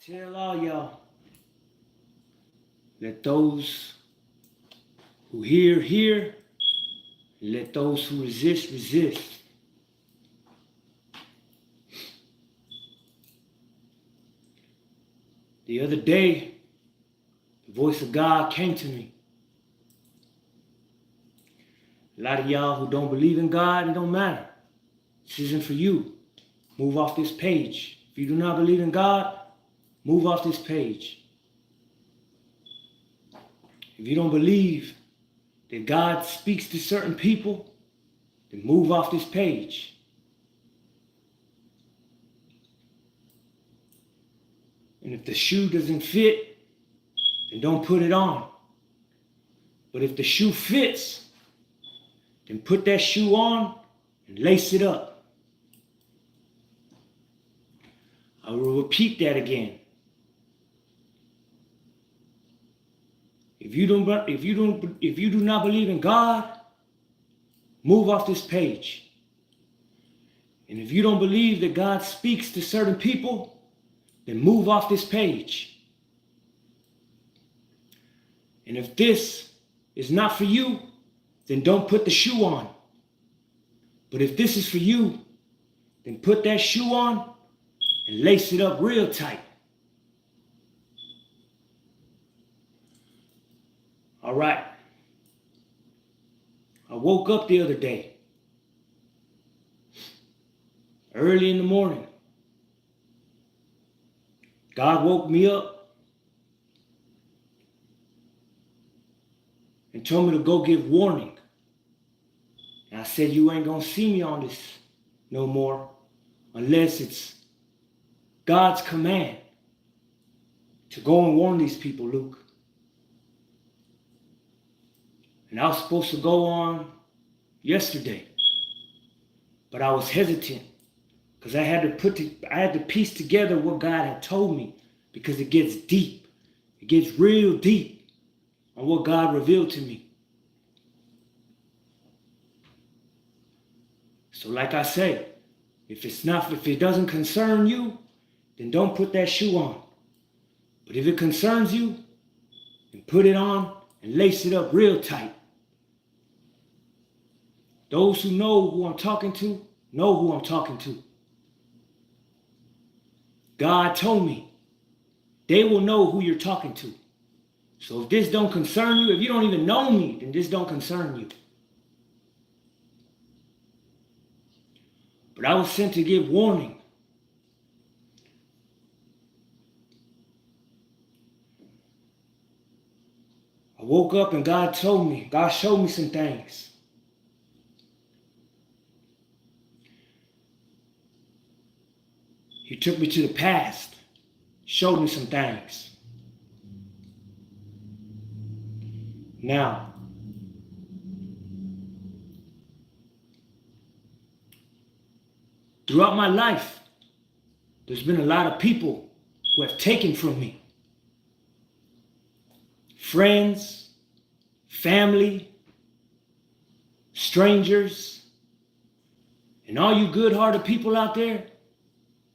Tell all y'all, let those who hear, hear. Let those who resist, resist. The other day, the voice of God came to me. A lot of y'all who don't believe in God, it don't matter. This isn't for you. Move off this page. If you do not believe in God, move off this page. If you don't believe that God speaks to certain people, then move off this page. And if the shoe doesn't fit, then don't put it on. But if the shoe fits, then put that shoe on and lace it up. I will repeat that again. If you do not believe in God, move off this page. And if you don't believe that God speaks to certain people, then move off this page. And if this is not for you, then don't put the shoe on. But if this is for you, then put that shoe on and lace it up real tight. All right. I woke up the other day, early in the morning. God woke me up and told me to go give warning. And I said, you ain't gonna see me on this no more unless it's God's command to go and warn these people, Luke. And I was supposed to go on yesterday, but I was hesitant because I had to piece together what God had told me, because it gets deep. It gets real deep on what God revealed to me. So like I say, if it doesn't concern you, then don't put that shoe on. But if it concerns you, then put it on and lace it up real tight. Those who know who I'm talking to, know who I'm talking to. God told me they will know who you're talking to. So if this don't concern you, if you don't even know me, then this don't concern you. But I was sent to give warning. I woke up and God showed me some things. He took me to the past, showed me some things. Now, throughout my life, there's been a lot of people who have taken from me. Friends, family, strangers, and all you good-hearted people out there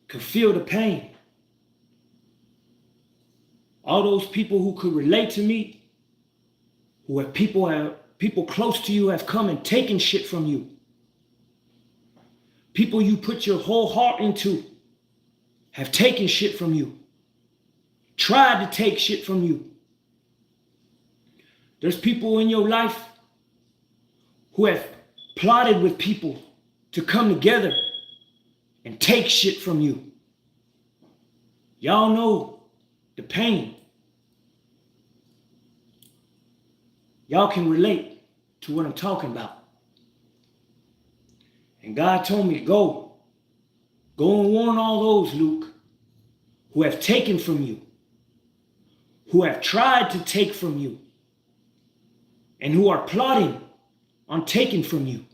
could feel the pain. All those people who could relate to me, people close to you have come and taken shit from you. People you put your whole heart into have taken shit from you. Tried to take shit from you. There's people in your life who have plotted with people to come together and take shit from you. Y'all know the pain. Y'all can relate to what I'm talking about. And God told me to go and warn all those, Luke, who have taken from you, who have tried to take from you, and who are plotting on taking from you.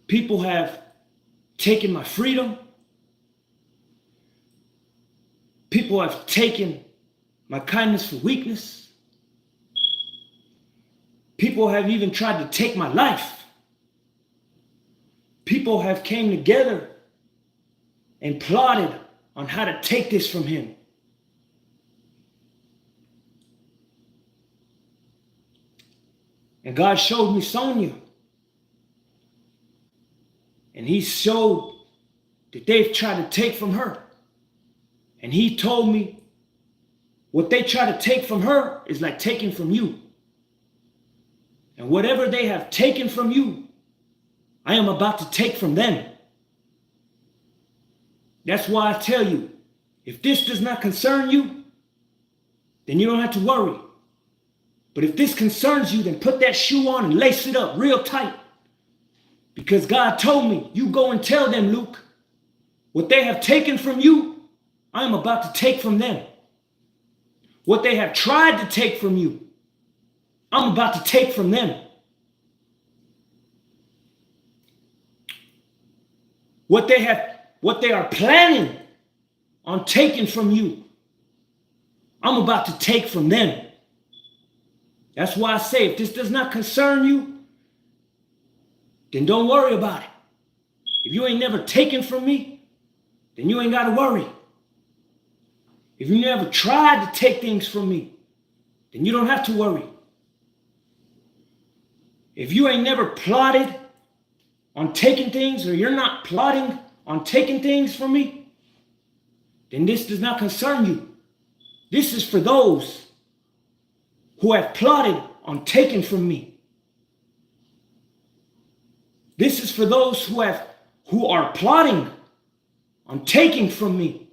People have taken my freedom. People have taken my kindness for weakness. People have even tried to take my life. People have came together and plotted on how to take this from him. And God showed me Sonia. And he showed that they've tried to take from her. And he told me what they try to take from her is like taking from you. And whatever they have taken from you, I am about to take from them. That's why I tell you, if this does not concern you, then you don't have to worry. But if this concerns you, then put that shoe on and lace it up real tight. Because God told me, you go and tell them, Luke, what they have taken from you, I am about to take from them. What they have tried to take from you, I'm about to take from them. What they are planning on taking from you, I'm about to take from them. That's why I say, if this does not concern you, then don't worry about it. If you ain't never taken from me, then you ain't got to worry. If you never tried to take things from me, then you don't have to worry. If you ain't never plotted on taking things, or you're not plotting on taking things from me, then this does not concern you. This is for those who have plotted on taking from me. This is for those who are plotting on taking from me.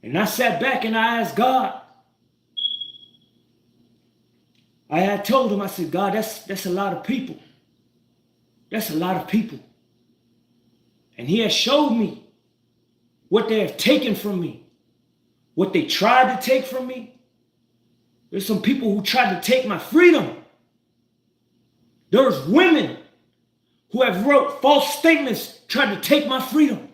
And I sat back and I asked God. I had told him, I said, God, that's a lot of people. That's a lot of people. And he has showed me what they have taken from me, what they tried to take from me. There's some people who tried to take my freedom. There's women who have wrote false statements trying to take my freedom.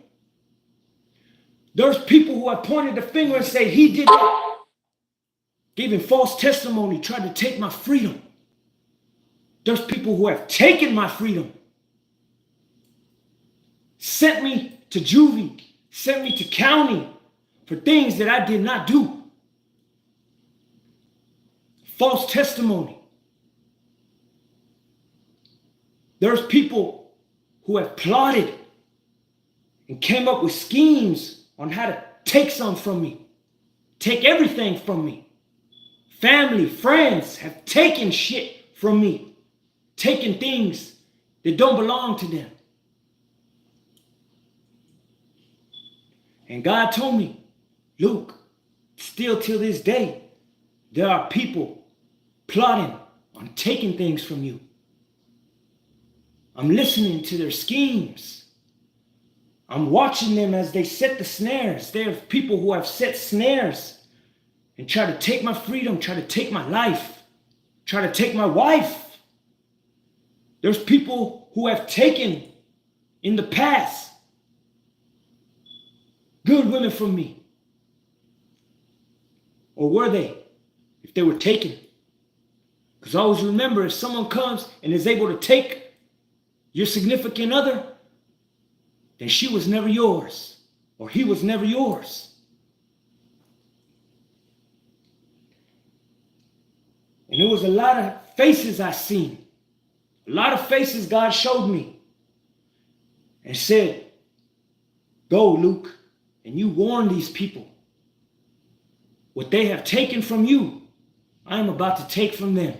There's people who have pointed the finger and said he did it, giving false testimony, tried to take my freedom. There's people who have taken my freedom, sent me to juvie, sent me to county for things that I did not do. False testimony. There's people who have plotted and came up with schemes on how to take some from me, take everything from me. Family, friends have taken shit from me, taken things that don't belong to them. And God told me, Luke, still till this day, there are people plotting on taking things from you. I'm listening to their schemes. I'm watching them as they set the snares. There are people who have set snares and try to take my freedom, try to take my life, try to take my wife. There's people who have taken in the past good women from me. Or were they? If they were taken. Because always remember, if someone comes and is able to take your significant other, then she was never yours, or he was never yours. And there was a lot of faces I seen, a lot of faces God showed me and said, go, Luke, and you warn these people. What they have taken from you, I am about to take from them.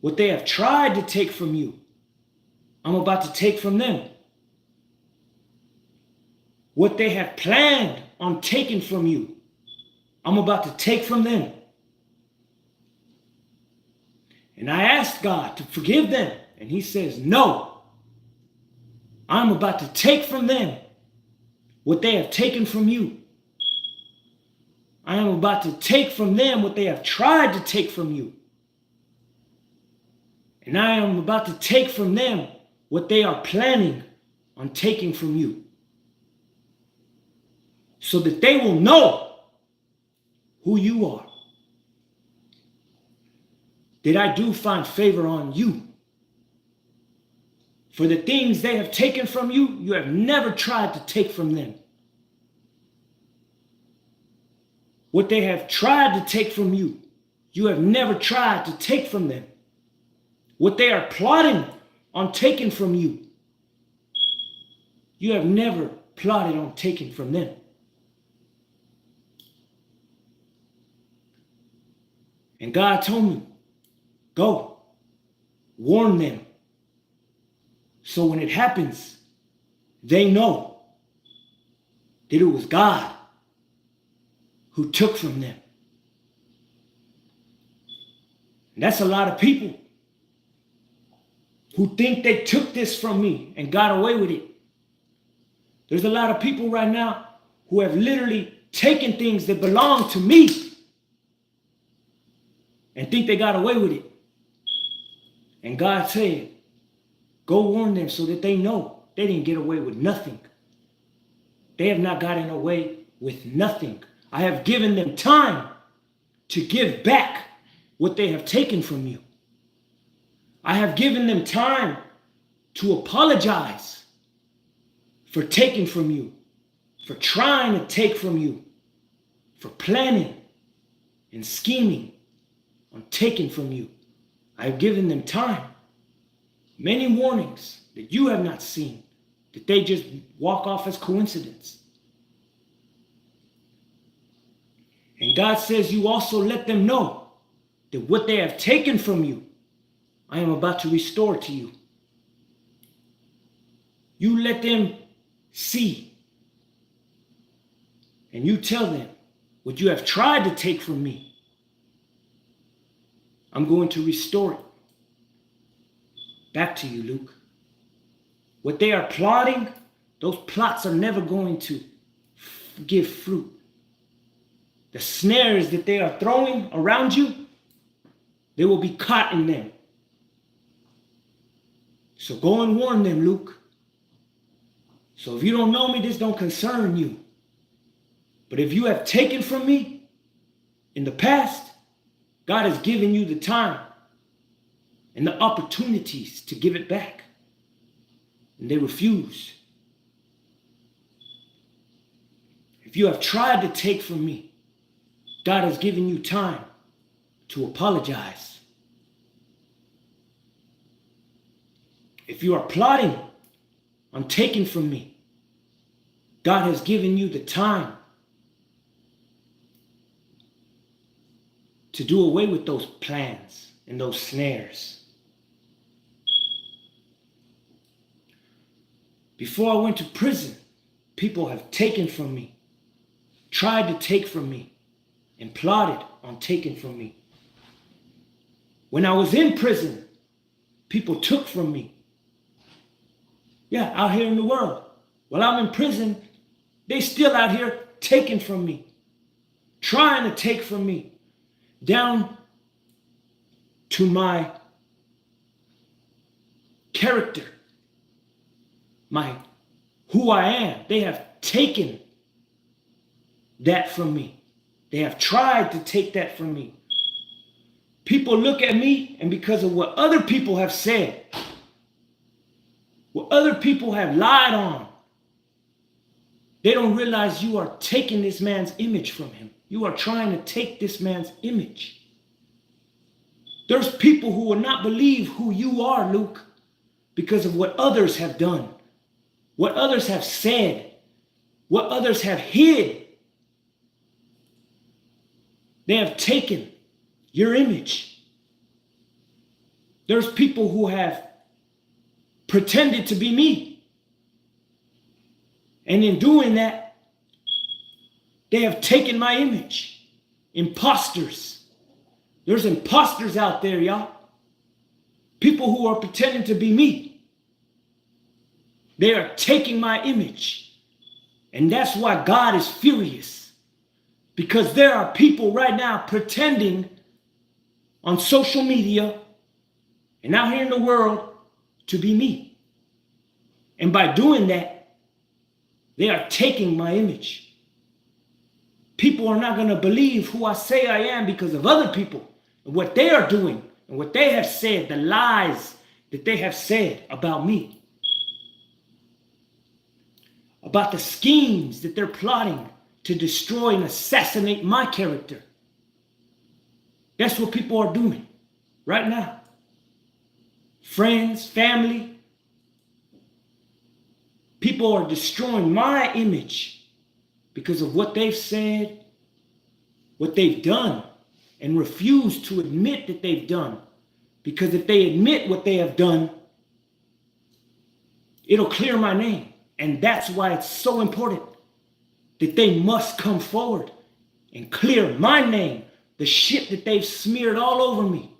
What they have tried to take from you, I'm about to take from them. What they have planned on taking from you, I'm about to take from them. And I asked God to forgive them. And he says, no. I'm about to take from them what they have taken from you. I am about to take from them what they have tried to take from you. And I am about to take from them what they are planning on taking from you. So that they will know who you are. That I do find favor on you. For the things they have taken from you, you have never tried to take from them. What they have tried to take from you, you have never tried to take from them. What they are plotting on taking from you, you have never plotted on taking from them. And God told me, go, warn them. So when it happens, they know that it was God who took from them. And that's a lot of people who think they took this from me and got away with it. There's a lot of people right now who have literally taken things that belong to me and think they got away with it. And God said, go warn them so that they know they didn't get away with nothing. They have not gotten away with nothing. I have given them time to give back what they have taken from you. I have given them time to apologize for taking from you, for trying to take from you, for planning and scheming on taking from you. I have given them time. Many warnings that you have not seen, that they just walk off as coincidence. And God says you also let them know that what they have taken from you, I am about to restore to you. You let them see. And you tell them what you have tried to take from me, I'm going to restore it back to you, Luke. What they are plotting, those plots are never going to give fruit. The snares that they are throwing around you, they will be caught in them. So go and warn them, Luke. So if you don't know me, this don't concern you. But if you have taken from me in the past, God has given you the time and the opportunities to give it back. And they refuse. If you have tried to take from me, God has given you time to apologize. If you are plotting on taking from me, God has given you the time to do away with those plans and those snares. Before I went to prison, people have taken from me, tried to take from me, and plotted on taking from me. When I was in prison, people took from me. Yeah, out here in the world. While I'm in prison, they still out here taking from me, trying to take from me, down to my character, my who I am. They have taken that from me. They have tried to take that from me. People look at me, and because of what other people have said, what other people have lied on, they don't realize you are taking this man's image from him. You are trying to take this man's image. There's people who will not believe who you are, Luke, because of what others have done, what others have said, what others have hid. They have taken your image. There's people who have pretended to be me. And in doing that, they have taken my image. Imposters. There's imposters out there, y'all. People who are pretending to be me. They are taking my image. And that's why God is furious. Because there are people right now pretending on social media and out here in the world to be me. And by doing that, they are taking my image. People are not going to believe who I say I am because of other people and what they are doing and what they have said, the lies that they have said about me. about the schemes that they're plotting to destroy and assassinate my character. That's what people are doing right now. Friends, family, people are destroying my image because of what they've said, what they've done, and refuse to admit that they've done. Because if they admit what they have done, it'll clear my name. And that's why it's so important that they must come forward and clear my name, the shit that they've smeared all over me,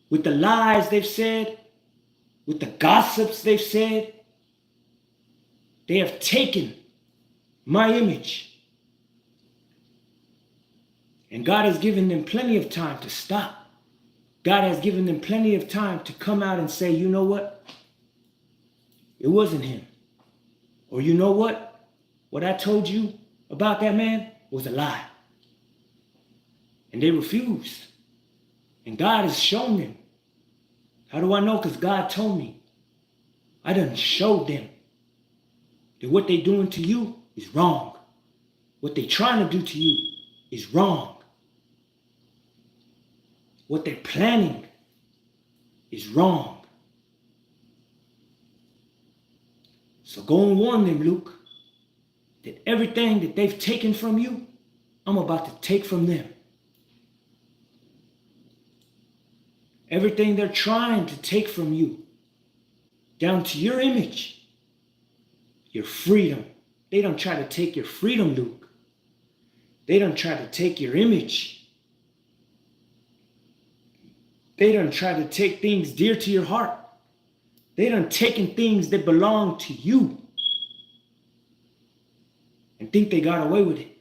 with the lies they've said, with the gossips they've said. They have taken my image. And God has given them plenty of time to stop. God has given them plenty of time to come out and say, you know what? It wasn't him. Or you know what? What I told you about that man was a lie. And they refused. And God has shown them. How do I know? Because God told me. I done showed them that what they doing to you is wrong. What they trying to do to you is wrong. What they're planning is wrong. So go and warn them, Luke, that everything that they've taken from you, I'm about to take from them. Everything they're trying to take from you, down to your image, your freedom. They don't try to take your freedom, Luke. They don't try to take your image. They done try to take things dear to your heart. They done taken things that belong to you and think they got away with it.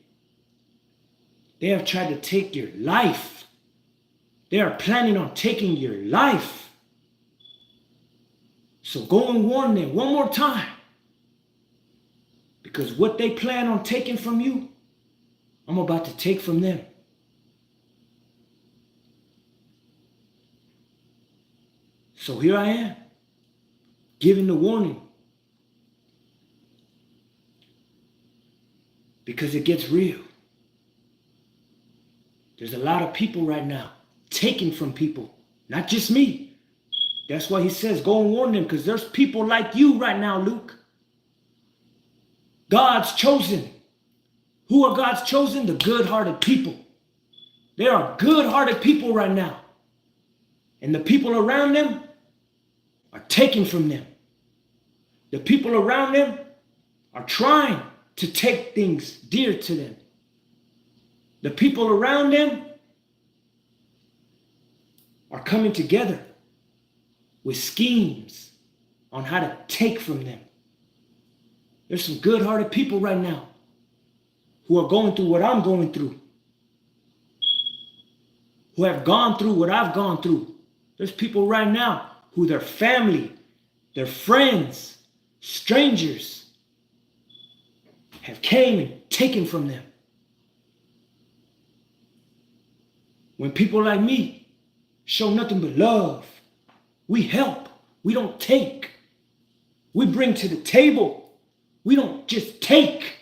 They have tried to take your life. They are planning on taking your life. So go and warn them one more time. Because what they plan on taking from you, I'm about to take from them. So here I am, giving the warning. Because it gets real. There's a lot of people right now taking from people, not just me. That's why he says, go and warn them, because there's people like you right now, Luke. God's chosen. Who are God's chosen? The good-hearted people. There are good-hearted people right now. And the people around them are taken from them. The people around them are trying to take things dear to them. The people around them are coming together with schemes on how to take from them. There's some good-hearted people right now who are going through what I'm going through, who have gone through what I've gone through. There's people right now who their family, their friends, strangers have came and taken from them. When people like me show nothing but love, we help, we don't take. We bring to the table, we don't just take.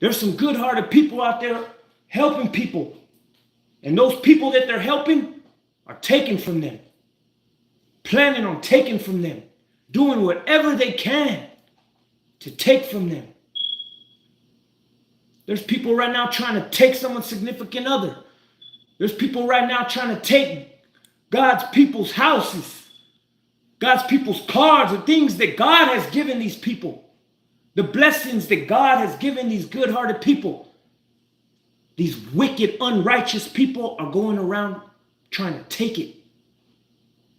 There's some good-hearted people out there helping people. And those people that they're helping are taken from them. Planning on taking from them. Doing whatever they can to take from them. There's people right now trying to take someone's significant other. There's people right now trying to take God's people's houses, God's people's cars, the things that God has given these people. The blessings that God has given these good-hearted people. These wicked, unrighteous people are going around trying to take it.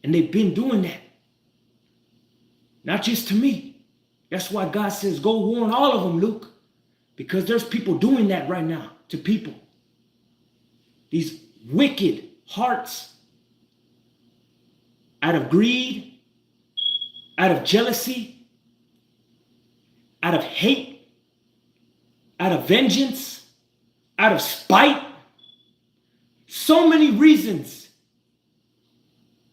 And they've been doing that. Not just to me. That's why God says, go warn all of them, Luke. Because there's people doing that right now to people. These wicked hearts, out of greed, out of jealousy, out of hate, out of vengeance, out of spite. So many reasons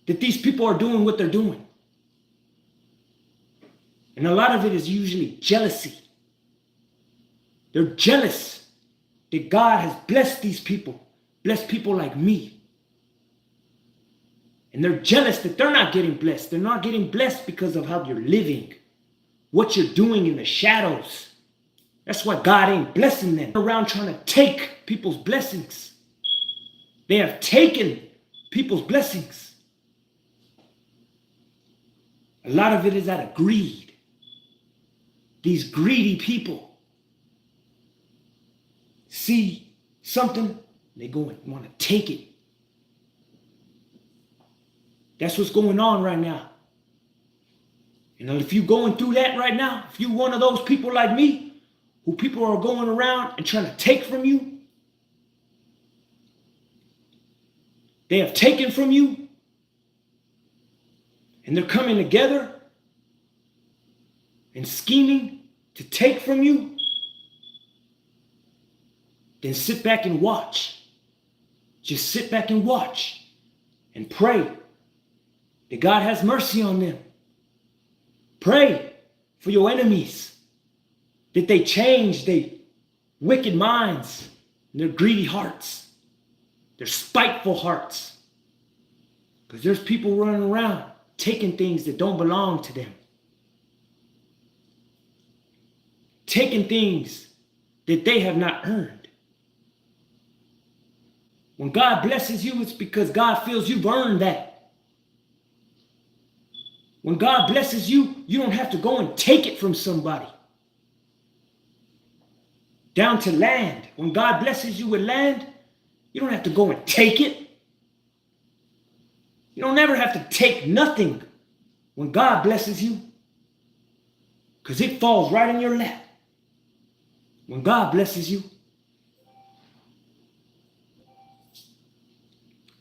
that these people are doing what they're doing. And a lot of it is usually jealousy. They're jealous that God has blessed these people, blessed people like me. And they're jealous that they're not getting blessed. They're not getting blessed because of how you're living, what you're doing in the shadows. That's why God ain't blessing them. They're around trying to take people's blessings. They have taken people's blessings. A lot of it is out of greed. These greedy people see something, they go and want to take it. That's what's going on right now. You know, if you're going through that right now, if you're one of those people like me, who people are going around and trying to take from you, they have taken from you, and they're coming together and scheming to take from you, then sit back and watch. Just sit back and watch and pray that God has mercy on them. Pray for your enemies, that they change their wicked minds and their greedy hearts, their spiteful hearts. Because there's people running around taking things that don't belong to them. Taking things that they have not earned. When God blesses you, it's because God feels you've earned that. When God blesses you, you don't have to go and take it from somebody. Down to land. When God blesses you with land, you don't have to go and take it. You don't ever have to take nothing when God blesses you, because it falls right in your lap. When God blesses you.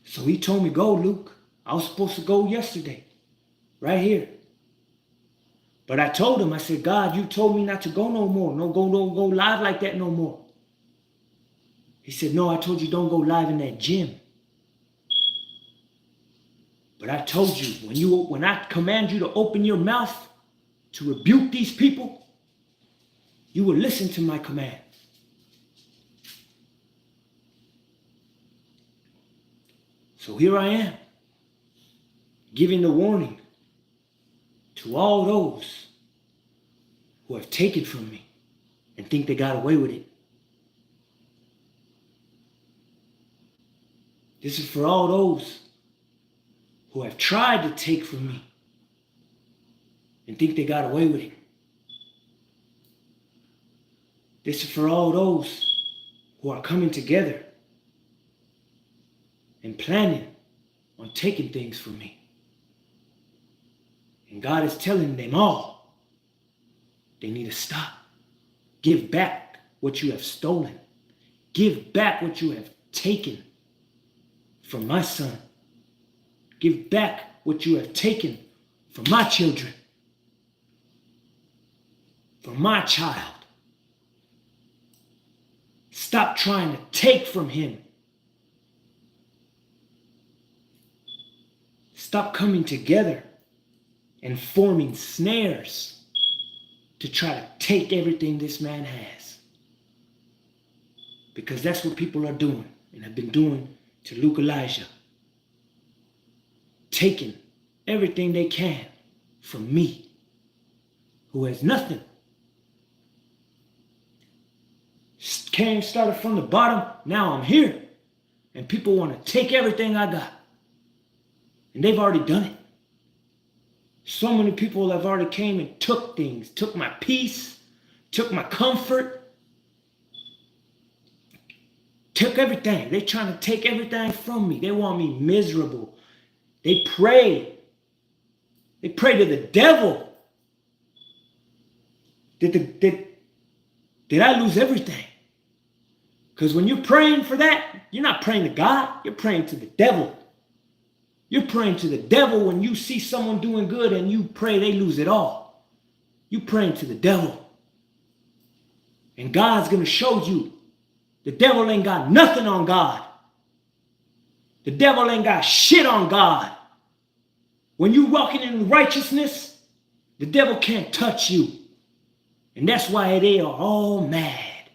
So he told me, go, Luke. I was supposed to go yesterday. Right here. But I told him, I said, God, you told me not to go no more. No, go live like that no more. He said, no, I told you don't go live in that gym. But I told you, when I command you to open your mouth to rebuke these people, you will listen to my command. So here I am, giving the warning to all those who have taken from me and think they got away with it. This is for all those who have tried to take from me and think they got away with it. This is for all those who are coming together and planning on taking things from me. And God is telling them all, they need to stop. Give back what you have stolen. Give back what you have taken from my son. Give back what you have taken from my children, from my child. Stop trying to take from him. Stop coming together and forming snares to try to take everything this man has. Because that's what people are doing and have been doing to Luke Elijah. Taking everything they can from me, who has nothing. Started from the bottom, now I'm here. And people want to take everything I got. And they've already done it. So many people have already came and took things, took my peace, took my comfort, took everything. They're trying to take everything from me. They want me miserable. They pray. They pray to the devil. Did I lose everything? Because when you're praying for that, you're not praying to God, you're praying to the devil. You're praying to the devil when you see someone doing good and you pray they lose it all. You're praying to the devil. And God's going to show you the devil ain't got nothing on God. The devil ain't got shit on God. When you're walking in righteousness, The devil can't touch you. And that's why they are all mad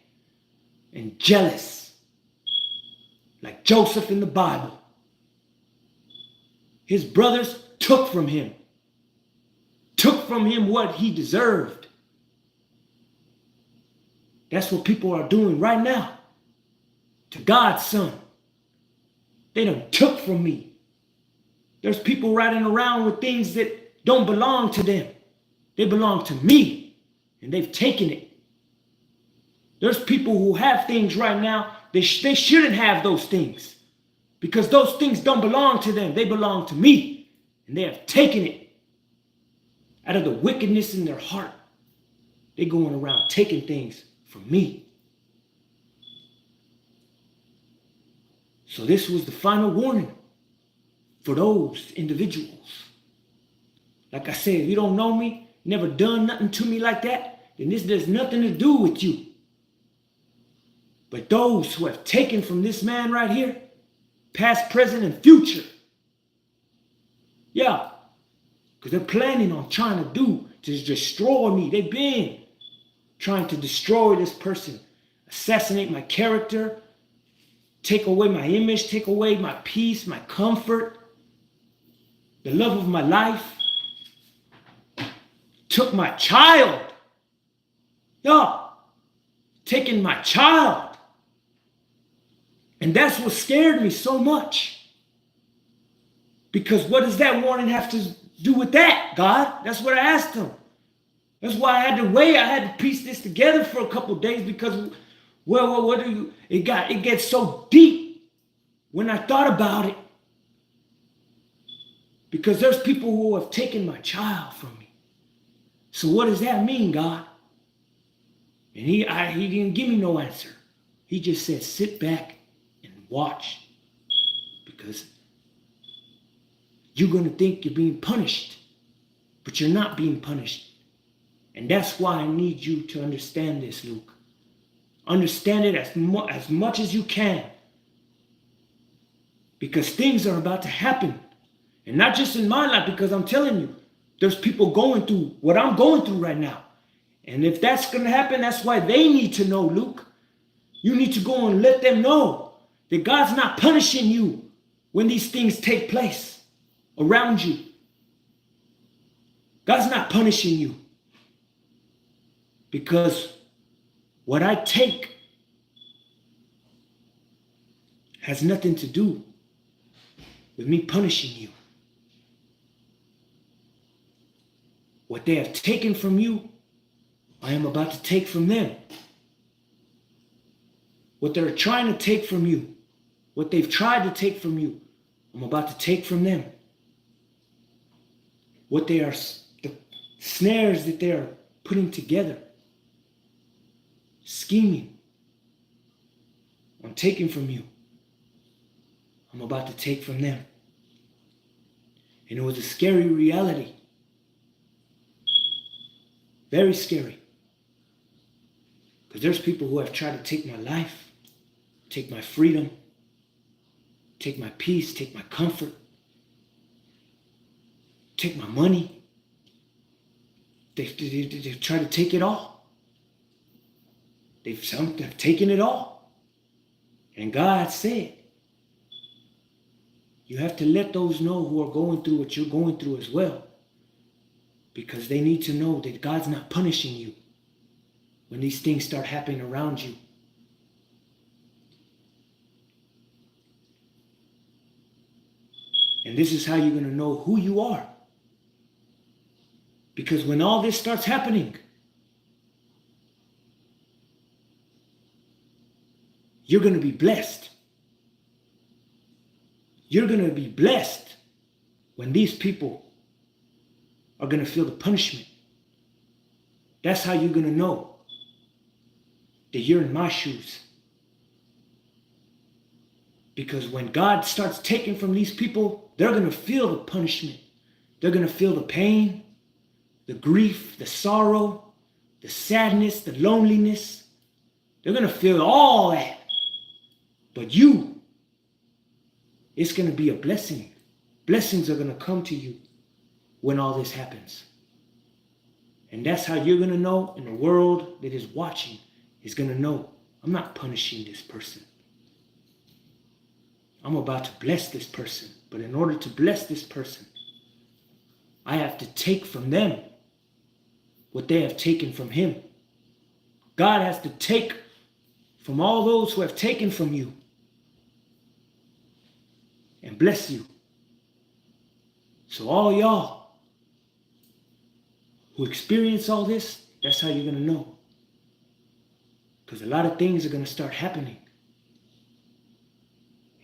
and jealous. Like Joseph in the Bible. His brothers took from him. Took from him what he deserved. That's what people are doing right now to God's son. They done took from me. There's people riding around with things that don't belong to them. They belong to me, and they've taken it. There's people who have things right now. They shouldn't have those things because those things don't belong to them. They belong to me, and they have taken it out of the wickedness in their heart. They're going around taking things from me. So this was the final warning for those individuals. Like I said, if you don't know me, never done nothing to me like that, then this has nothing to do with you. But those who have taken from this man right here, past, present, and future, yeah, because they're planning on trying to destroy me. They've been trying to destroy this person, assassinate my character, take away my image, take away my peace, my comfort, the love of my life. Took my child. Yeah, taking my child. And that's what scared me so much. Because what does that warning have to do with that, God? That's what I asked him. That's why I had to wait. I had to piece this together for a couple of days because, well, what do you? It gets so deep when I thought about it. Because there's people who have taken my child from me. So what does that mean, God? And he didn't give me no answer. He just said, sit back and watch. Because you're going to think you're being punished. But you're not being punished. And that's why I need you to understand this, Luke. Understand it as much as you can. Because things are about to happen. And not just in my life, because I'm telling you, there's people going through what I'm going through right now. And if that's going to happen, that's why they need to know, Luke. You need to go and let them know that God's not punishing you when these things take place around you. God's not punishing you. Because what I take has nothing to do with me punishing you. What they have taken from you, I am about to take from them. What they're trying to take from you, what they've tried to take from you, I'm about to take from them. What they are, the snares that they are putting together, scheming on taking from you, I'm about to take from them. And it was a scary reality. Very scary. Because there's people who have tried to take my life, take my freedom, take my peace, take my comfort, take my money. They've tried to take it all. They've taken it all. And God said, you have to let those know who are going through what you're going through as well. Because they need to know that God's not punishing you when these things start happening around you. And this is how you're going to know who you are. Because when all this starts happening, you're going to be blessed. You're going to be blessed when these people are going to feel the punishment. That's how you're going to know that you're in my shoes. Because when God starts taking from these people, they're going to feel the punishment. They're going to feel the pain, the grief, the sorrow, the sadness, the loneliness. They're going to feel all that. But you, it's going to be a blessing. Blessings are going to come to you when all this happens. And that's how you're going to know, and the world that is watching is going to know, I'm not punishing this person. I'm about to bless this person. But in order to bless this person, I have to take from them what they have taken from him. God has to take from all those who have taken from you and bless you. So all y'all who experience all this, that's how you're going to know. Because a lot of things are going to start happening.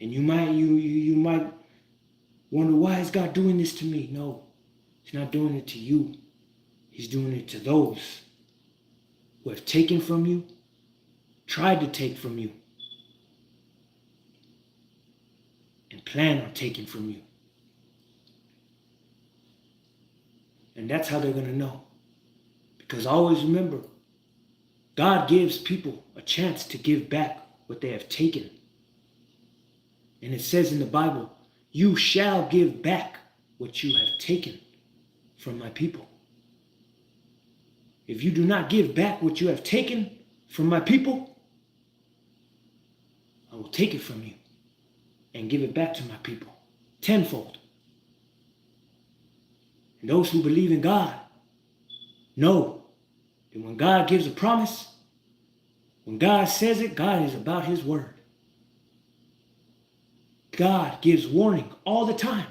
And you might wonder, why is God doing this to me? No, he's not doing it to you. He's doing it to those who have taken from you, tried to take from you, and plan on taking from you. And that's how they're going to know. Because always remember, God gives people a chance to give back what they have taken. And it says in the Bible, you shall give back what you have taken from my people. If you do not give back what you have taken from my people, I will take it from you and give it back to my people tenfold. And those who believe in God know that when God gives a promise, when God says it, God is about his word. God gives warning all the time.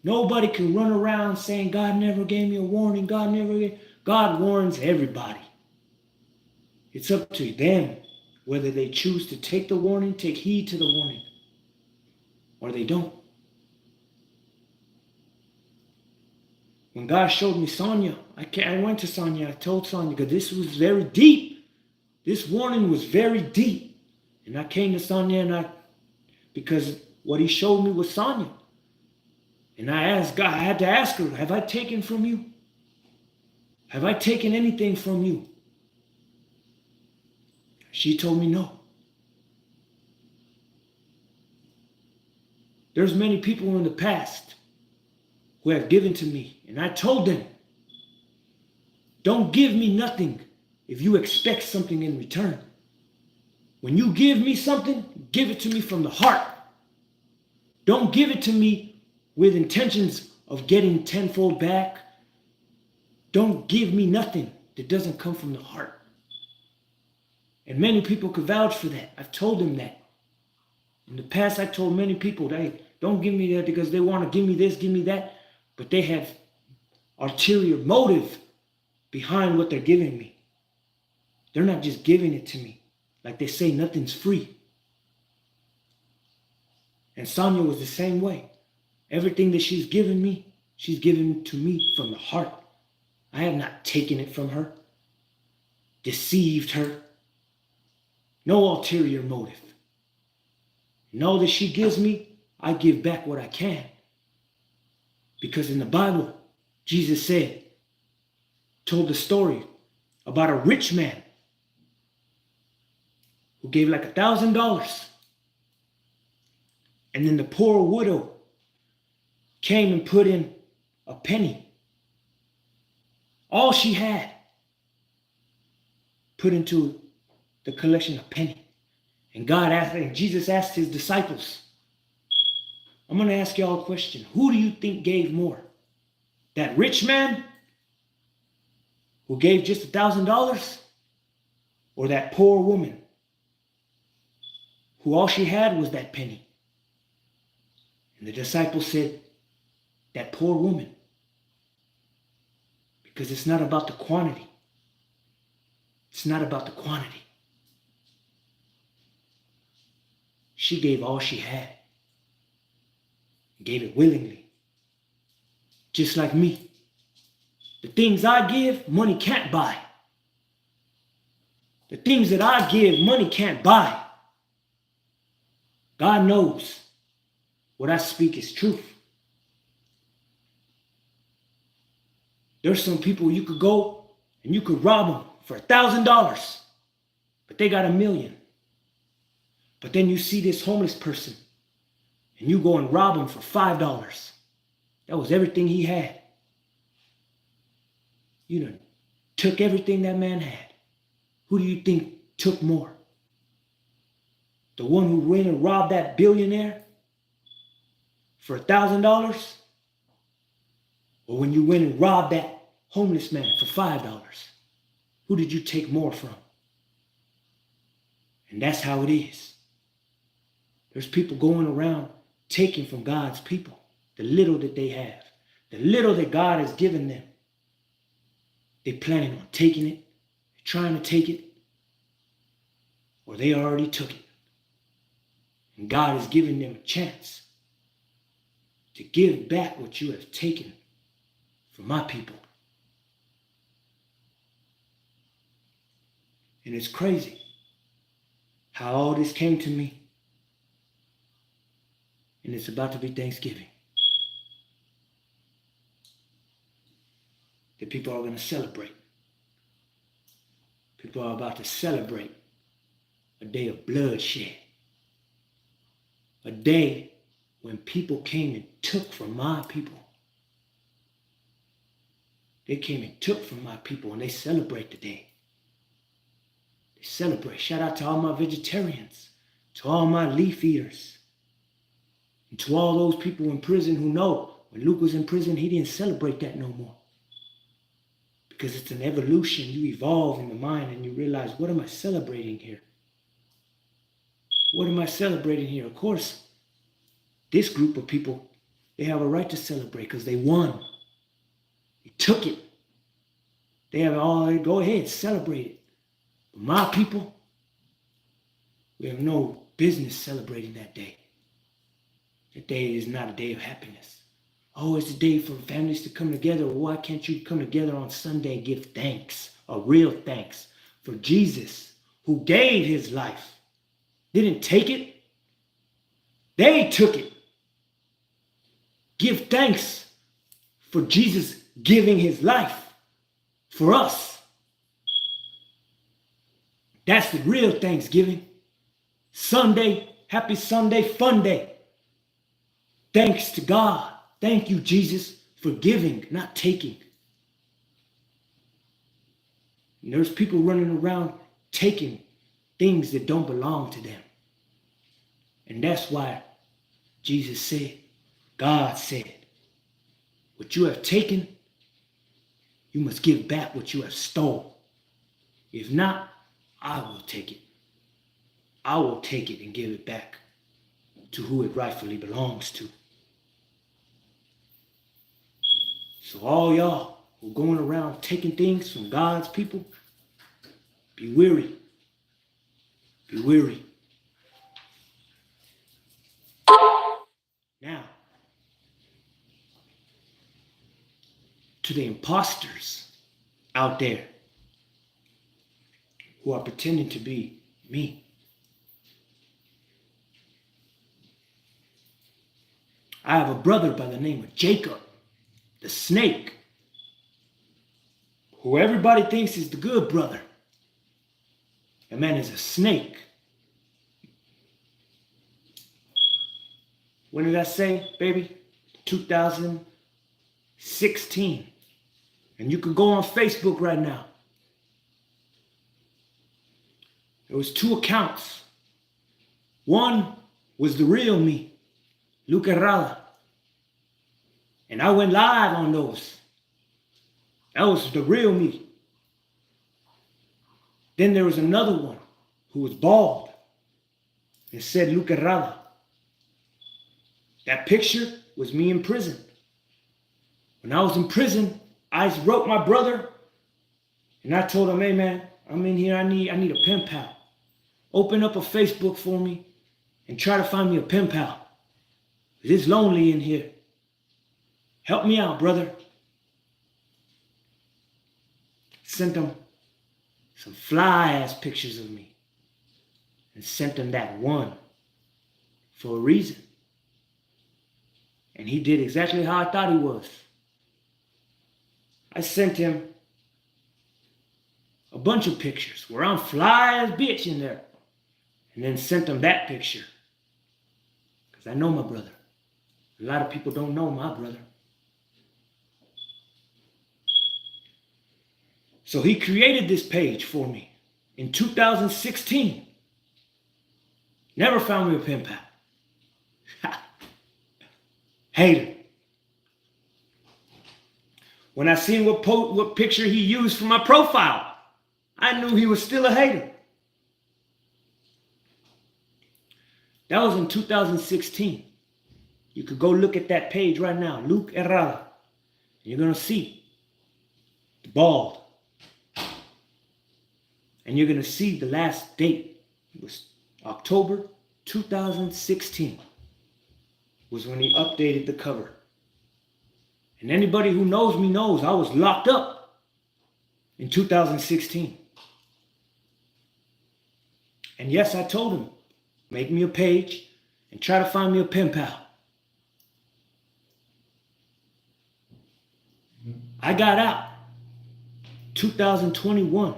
Nobody can run around saying, God never gave me a warning. God warns everybody. It's up to them whether they choose to take the warning, take heed to the warning, or they don't. When God showed me Sonia, I went to Sonia. I told Sonia, because this was very deep. This warning was very deep. And I came to Sonia because what he showed me was Sonia. And I asked God, I had to ask her, have I taken from you? Have I taken anything from you? She told me no. There's many people in the past who have given to me. And I told them, don't give me nothing if you expect something in return. When you give me something, give it to me from the heart. Don't give it to me with intentions of getting tenfold back. Don't give me nothing that doesn't come from the heart. And many people could vouch for that. I've told them that. In the past, I told many people, hey, don't give me that because they want to give me this, give me that. But they have ulterior motive behind what they're giving me. They're not just giving it to me. Like they say, nothing's free. And Sonia was the same way. Everything that she's given me, she's given to me from the heart. I have not taken it from her, deceived her. No ulterior motive. And all that she gives me, I give back what I can. Because in the Bible, Jesus told the story about a rich man who gave like $1,000. And then the poor widow came and put in a penny. All she had put into the collection of penny. And Jesus asked his disciples, I'm going to ask y'all a question. Who do you think gave more? That rich man who gave just $1,000? Or that poor woman who all she had was that penny? And the disciples said, that poor woman. Because it's not about the quantity. It's not about the quantity. She gave all she had. Gave it willingly. Just like me. The things I give, money can't buy. The things that I give, money can't buy. God knows what I speak is truth. There's some people you could go and you could rob them for $1,000, but they got $1 million. But then you see this homeless person and you go and rob him for $5. That was everything he had. You done took everything that man had. Who do you think took more? The one who went and robbed that billionaire for $1,000? Or when you went and robbed that homeless man for $5? Who did you take more from? And that's how it is. There's people going around taking from God's people the little that they have, the little that God has given them. They're planning on taking it, trying to take it, or they already took it. And God is giving them a chance to give back what you have taken from my people. And it's crazy how all this came to me. And it's about to be Thanksgiving. The people are going to celebrate. People are about to celebrate a day of bloodshed. A day when people came and took from my people. They came and took from my people, and they celebrate today. They celebrate. Shout out to all my vegetarians, to all my leaf eaters, and to all those people in prison who know when Luke was in prison, he didn't celebrate that no more. Because it's an evolution. You evolve in the mind and you realize, what am I celebrating here? What am I celebrating here? Of course, this group of people, they have a right to celebrate because they won. They took it. They have all, go ahead, celebrate it. But my people, we have no business celebrating that day. That day is not a day of happiness. Oh, it's a day for families to come together. Why can't you come together on Sunday and give thanks, a real thanks, for Jesus who gave his life? Didn't take it. They took it. Give thanks for Jesus giving his life for us. That's the real Thanksgiving. Sunday, happy Sunday, fun day. Thanks to God. Thank you, Jesus, for giving, not taking. And there's people running around taking things that don't belong to them. And that's why Jesus said, God said, what you have taken, you must give back what you have stolen. If not, I will take it. I will take it and give it back to who it rightfully belongs to. So all y'all who are going around taking things from God's people, be weary. Be weary. Now, to the imposters out there who are pretending to be me. I have a brother by the name of Jacob, the snake, who everybody thinks is the good brother. That man is a snake. When did I say, baby? 2016. And you can go on Facebook right now. There was 2 accounts. One was the real me, ELIHAH. And I went live on those. That was the real me. Then there was another one who was bald. It said ELIHAH. That picture was me in prison. When I was in prison, I wrote my brother and I told him, hey man, I'm in here, I need a pen pal. Open up a Facebook for me and try to find me a pen pal. It's lonely in here. Help me out, brother. Sent him some fly-ass pictures of me. And sent him that one for a reason. And he did exactly how I thought he was. I sent him a bunch of pictures where I'm fly as bitch in there. And then sent him that picture. Because I know my brother. A lot of people don't know my brother. So he created this page for me in 2016. Never found me a pen pal. Hater. When I seen what picture he used for my profile, I knew he was still a hater. That was in 2016. You could go look at that page right now, Luke Errada. You're going to see the bald. And you're going to see the last date. It was October 2016 was when he updated the cover. And anybody who knows me knows I was locked up in 2016. And yes, I told him, make me a page and try to find me a pen pal. I got out 2021.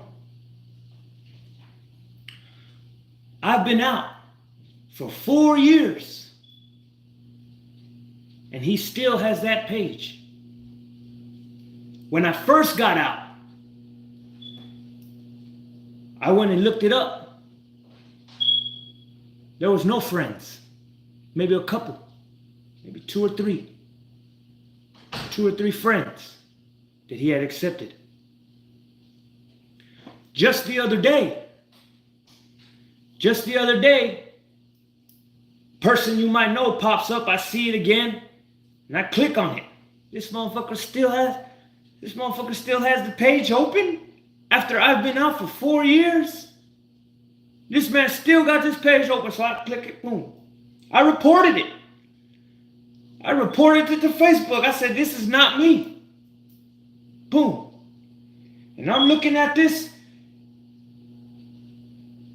I've been out for 4 years. And he still has that page. When I first got out, I went and looked it up. There was no friends. Maybe a couple. Maybe 2 or 3. 2 or 3 friends that he had accepted. Just the other day, person you might know pops up. I see it again, and I click on it. This motherfucker still has the page open after I've been out for 4 years. This man still got this page open, so I click it, boom. I reported it. I reported it to Facebook. I said, this is not me. Boom. And I'm looking at this.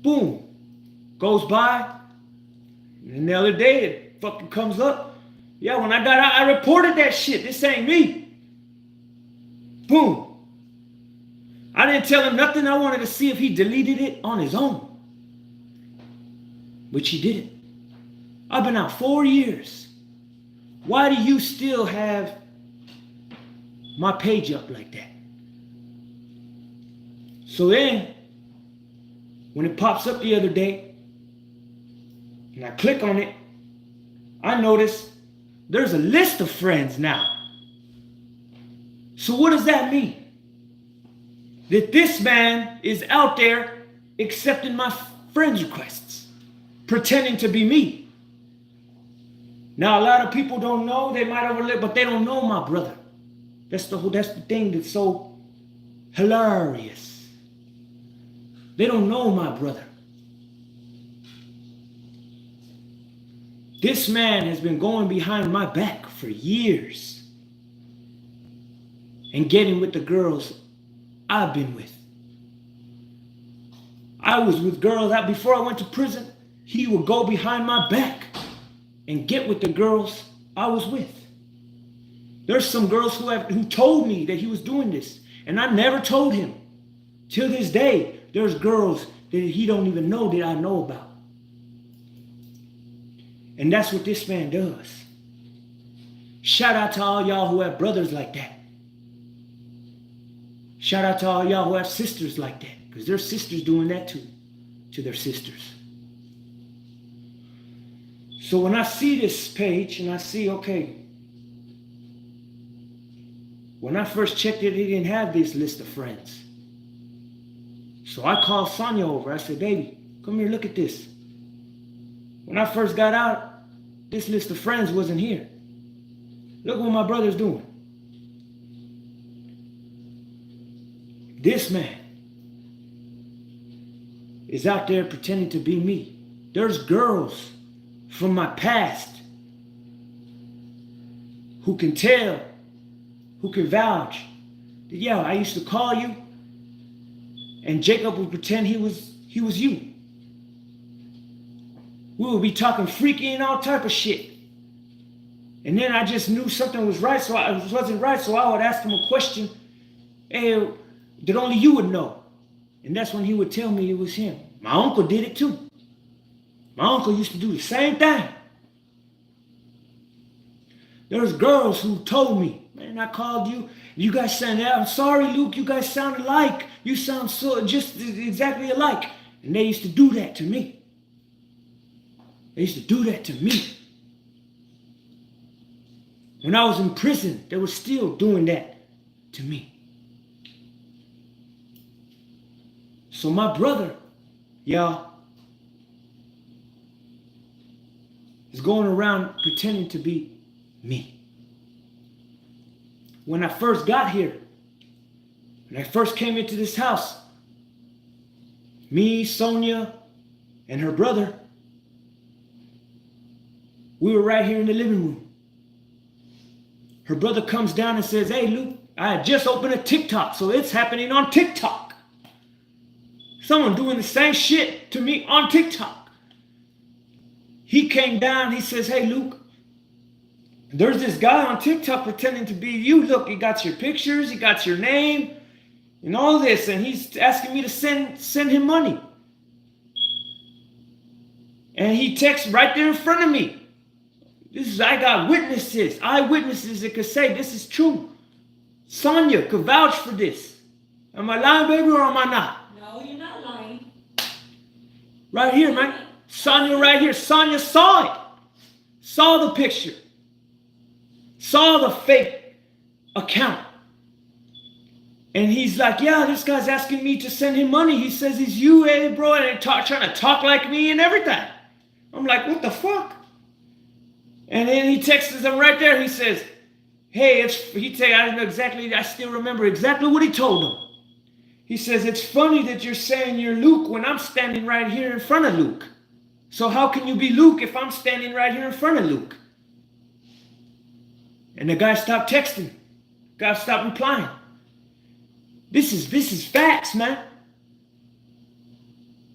Boom. Goes by. And then the other day, it fucking comes up. Yeah, when I got out, I reported that shit. This ain't me. Boom. I didn't tell him nothing. I wanted to see if he deleted it on his own. Which he didn't. I've been out 4 years. Why do you still have my page up like that? So then, when it pops up the other day, and I click on it, I notice there's a list of friends now. So what does that mean? That this man is out there accepting my friends requests, pretending to be me. Now, a lot of people don't know, they might overlook, but they don't know my brother. That's the thing that's so hilarious. They don't know my brother. This man has been going behind my back for years and getting with the girls I've been with. I was with girls out before I went to prison. He would go behind my back and get with the girls I was with. There's some girls who told me that he was doing this, and I never told him. Till this day, there's girls that he don't even know that I know about. And that's what this man does. Shout out to all y'all who have brothers like that. Shout out to all y'all who have sisters like that, because there's sisters doing that too, to their sisters. So when I see this page and I see, okay, when I first checked it, he didn't have this list of friends. So I called Sonia over. I said, baby, come here, look at this. When I first got out, this list of friends wasn't here. Look what my brother's doing. This man is out there pretending to be me. There's girls from my past who can tell, who can vouch that, yeah, I used to call you and Jacob would pretend he was you. We would be talking freaky and all type of shit. And then I just knew something was right, so I wasn't right, so I would ask him a question that only you would know. And that's when he would tell me it was him. My uncle did it too. My uncle used to do the same thing. There's girls who told me, man, I called you. You guys sound, I'm sorry, Luke, you guys sound alike. You sound so just exactly alike. And they used to do that to me. They used to do that to me. When I was in prison, they were still doing that to me. So my brother, y'all, is going around pretending to be me. When I first got here, when I first came into this house, me, Sonia, and her brother, we were right here in the living room. Her brother comes down and says, hey, Luke, I had just opened a TikTok, so it's happening on TikTok. Someone doing the same shit to me on TikTok. He came down, he says, hey, Luke, there's this guy on TikTok pretending to be you. Look, he got your pictures, he got your name, and all this, and he's asking me to send him money. And he texts right there in front of me. I got witnesses, eyewitnesses that could say this is true. Sonia could vouch for this. Am I lying, baby, or am I not? No, you're not lying. Right here, man. Sonia right here. Sonia saw it. Saw the picture. Saw the fake account. And he's like, yeah, this guy's asking me to send him money. He says he's you, hey, bro, and trying to talk like me and everything. I'm like, what the fuck? And then he texts him right there. He says, hey, I still remember exactly what he told him. He says, it's funny that you're saying you're Luke when I'm standing right here in front of Luke. So how can you be Luke if I'm standing right here in front of Luke? And the guy stopped texting. Guy stopped replying. This is facts, man.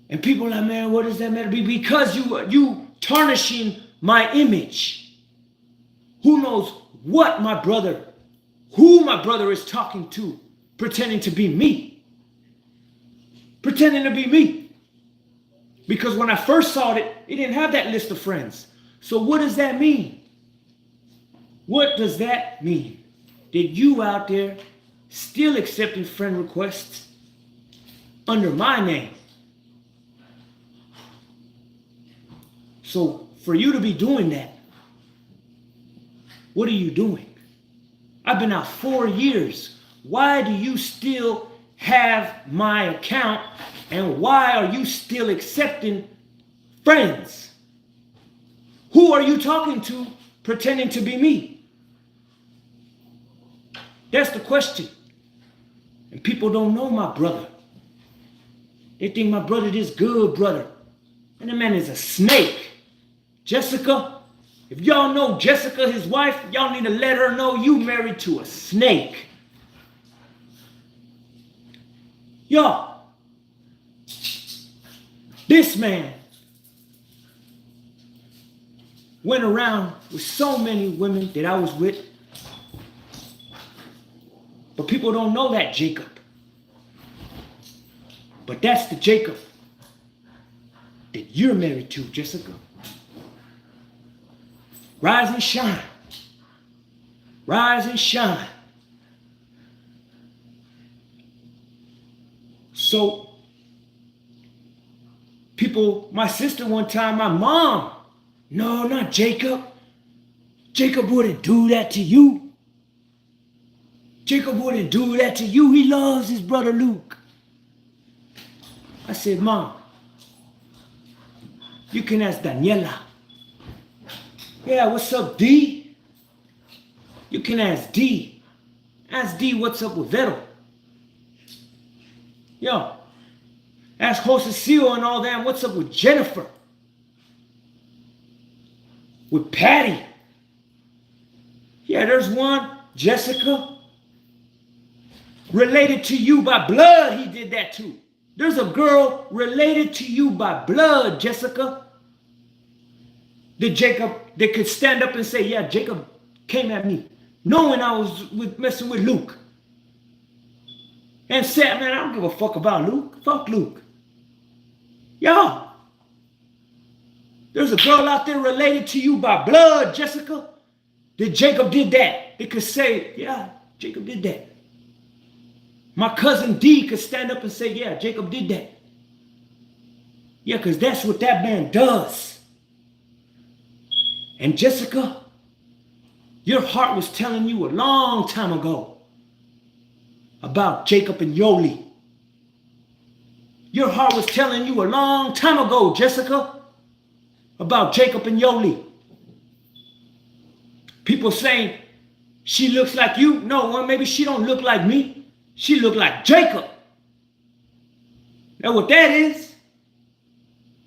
And people are like, man, what does that matter? Because you tarnishing my image. Who knows who my brother is talking to, pretending to be me. Pretending to be me. Because when I first saw it, it didn't have that list of friends. So what does that mean? What does that mean? That you out there still accepting friend requests under my name? So for you to be doing that, what are you doing? I've been out 4 years. Why do you still have my account? And why are you still accepting friends? Who are you talking to pretending to be me? That's the question. And people don't know my brother. They think my brother is good brother. And the man is a snake. Jessica, if y'all know Jessica, his wife, y'all need to let her know you married to a snake. Y'all, this man went around with so many women that I was with. But people don't know that Jacob. But that's the Jacob that you're married to, Jessica. Rise and shine. Rise and shine. So, people, my sister one time, my mom, no, not Jacob. Jacob wouldn't do that to you. Jacob wouldn't do that to you. He loves his brother Luke. I said, Mom, you can ask Daniela. Yeah, what's up, D? You can ask D. Ask D what's up with Vero. Yo, ask Josecillo and all that, what's up with Jennifer? With Patty. Yeah, there's one, Jessica. Related to you by blood, he did that too. There's a girl related to you by blood, Jessica. That could stand up and say, yeah, Jacob came at me, knowing I was messing with Luke. And said, man, I don't give a fuck about Luke. Fuck Luke. Yo, there's a girl out there related to you by blood, Jessica, that Jacob did that. They could say, yeah, Jacob did that. My cousin D could stand up and say, yeah, Jacob did that. Yeah, because that's what that man does. And Jessica, your heart was telling you a long time ago about Jacob and Yoli. Your heart was telling you a long time ago, Jessica, about Jacob and Yoli. People saying, she looks like you. No, well, maybe she don't look like me. She look like Jacob. That's what that is.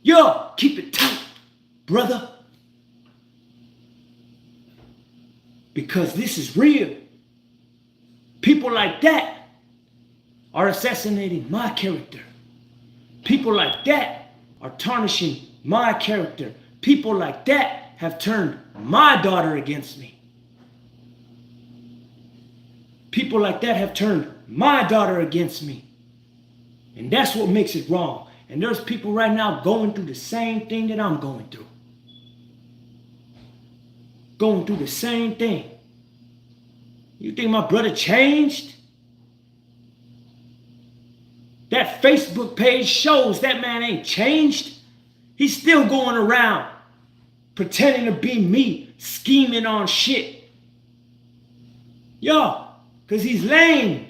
Yo, keep it tight, brother. Because this is real. People like that are assassinating my character. People like that are tarnishing my character. People like that have turned my daughter against me. People like that have turned my daughter against me. And that's what makes it wrong. And there's people right now going through the same thing that I'm going through. Going through the same thing. You think my brother changed? That Facebook page shows that man ain't changed. He's still going around pretending to be me, scheming on shit. Yo, because he's lame.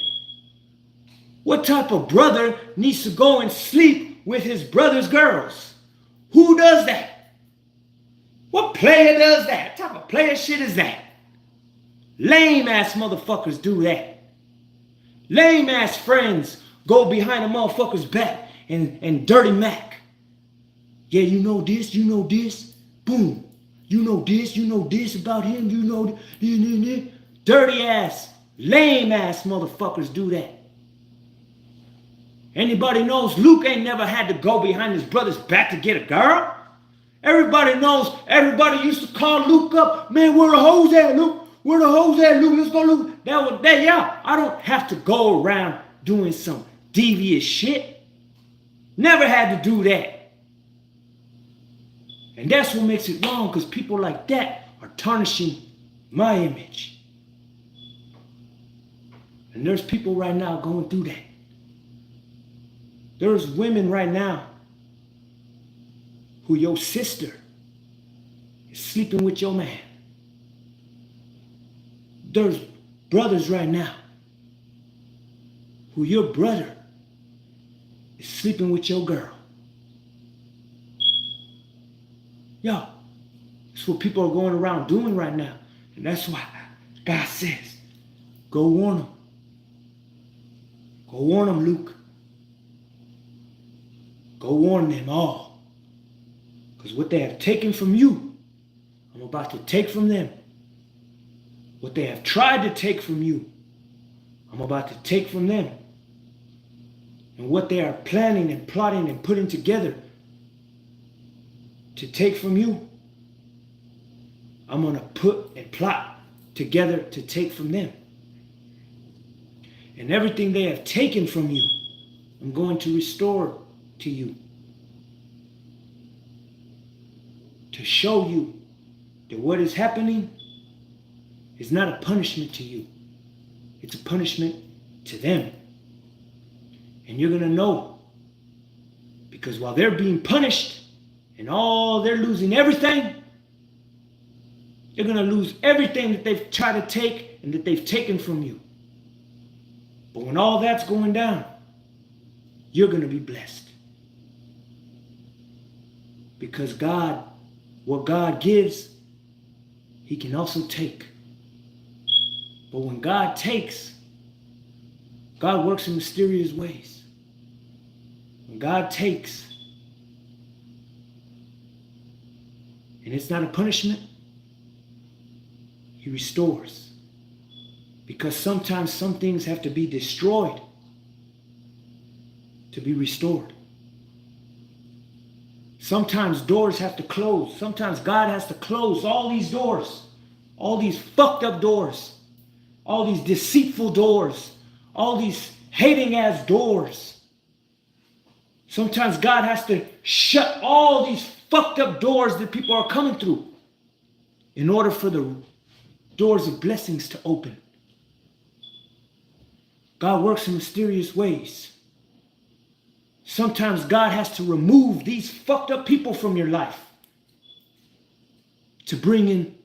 What type of brother needs to go and sleep with his brother's girls? Who does that? What player does that? What type of player shit is that? Lame ass motherfuckers do that. Lame ass friends go behind a motherfucker's back and dirty Mac. Yeah, you know this, you know this. Boom. You know this about him, you know this. Dirty ass, lame ass motherfuckers do that. Anybody knows Luke ain't never had to go behind his brother's back to get a girl? Everybody knows, everybody used to call Luke up. Man, where the hoes at, Luke? Where the hoes at, Luke? Let's go, Luke. That was that, yeah. I don't have to go around doing some devious shit. Never had to do that. And that's what makes it wrong, because people like that are tarnishing my image. And there's people right now going through that. There's women right now who your sister is sleeping with your man. There's brothers right now who your brother is sleeping with your girl. Yo, that's what people are going around doing right now. And that's why God says, go warn them. Go warn them, Luke. Go warn them all. Because what they have taken from you, I'm about to take from them. What they have tried to take from you, I'm about to take from them. And what they are planning and plotting and putting together to take from you, I'm going to put and plot together to take from them. And everything they have taken from you, I'm going to restore to you. To show you that what is happening is not a punishment to you. It's a punishment to them. And you're going to know. Because while they're being punished and they're losing everything, they're going to lose everything that they've tried to take and that they've taken from you. But when all that's going down, you're going to be blessed. Because God, what God gives, He can also take. But when God takes, God works in mysterious ways. When God takes, and it's not a punishment, He restores. Because sometimes some things have to be destroyed to be restored. Sometimes doors have to close. Sometimes God has to close all these doors, all these fucked up doors, all these deceitful doors, all these hating ass doors. Sometimes God has to shut all these fucked up doors that people are coming through in order for the doors of blessings to open. God works in mysterious ways. Sometimes God has to remove these fucked up people from your life to bring in